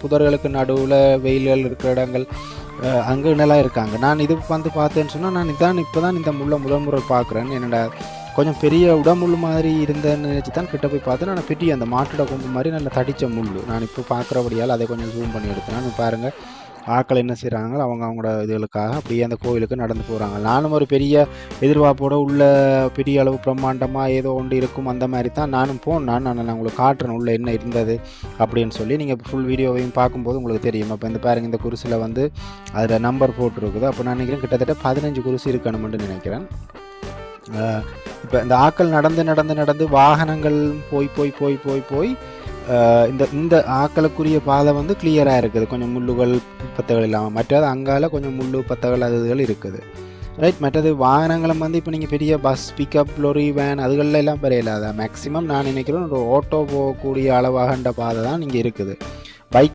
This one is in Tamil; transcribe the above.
புதர்களுக்கு நடுவில் வெயில்கள் இருக்கிற இடங்கள் அங்கெல்லாம் இருக்காங்க. நான் இது வந்து பார்த்தேன்னு சொன்னால் நான் இப்போ தான் இந்த முள்ள முதல் முறை பார்க்குறேன். என்னோட கொஞ்சம் பெரிய உடமுள் மாதிரி இருந்தேன்னு நினச்சி தான் கிட்ட போய் பார்த்தேன். நான் பெரிய அந்த மாட்டோட கொம்பு மாதிரி நல்ல தடித்த முள் நான் இப்போ பார்க்குறபடியால் அதை கொஞ்சம் ஜூம் பண்ணி எடுத்தேன். பாருங்கள் ஆக்கள் என்ன செய்கிறாங்களோ அவங்களோட இதுகளுக்காக அப்படியே அந்த கோவிலுக்கு நடந்து போகிறாங்க. நானும் ஒரு பெரிய எதிர்பார்ப்போடு உள்ள பெரிய அளவு பிரம்மாண்டமாக ஏதோ ஒன்று இருக்கும் அந்த மாதிரி தான் நானும் போனேன். நான் உங்களுக்கு காட்டுறேன் உள்ளே என்ன இருந்தது அப்படின்னு சொல்லி. நீங்கள் ஃபுல் வீடியோவையும் பார்க்கும்போது உங்களுக்கு தெரியும். அப்போ இந்த பாருங்கள் இந்த குருசில் வந்து அதில் நம்பர் போட்டிருக்குது. அப்போ நான் நினைக்கிறேன் கிட்டத்தட்ட 15 குருசி இருக்கணும்னு நினைக்கிறேன். இப்போ இந்த ஆக்கள் நடந்து வாகனங்கள் போய் இந்த ஆக்களுக்குரிய பாதை வந்து கிளியராக இருக்குது. கொஞ்சம் முள்ளுகள் பத்தகள் இல்லாமல். மற்றது அங்கால கொஞ்சம் முள்ளு பத்தகள் அதுகள் இருக்குது. ரைட். மற்றது வாகனங்களும் வந்து இப்போ நீங்கள் பெரிய பஸ் பிக்கப் லொரி வேன் அதுகளெல்லாம் பெரிய இல்லாத மேக்ஸிமம் நான் நினைக்கிறேன் ஒரு ஆட்டோ போகக்கூடிய அளவாகன்ற பாதை தான் இங்கே இருக்குது.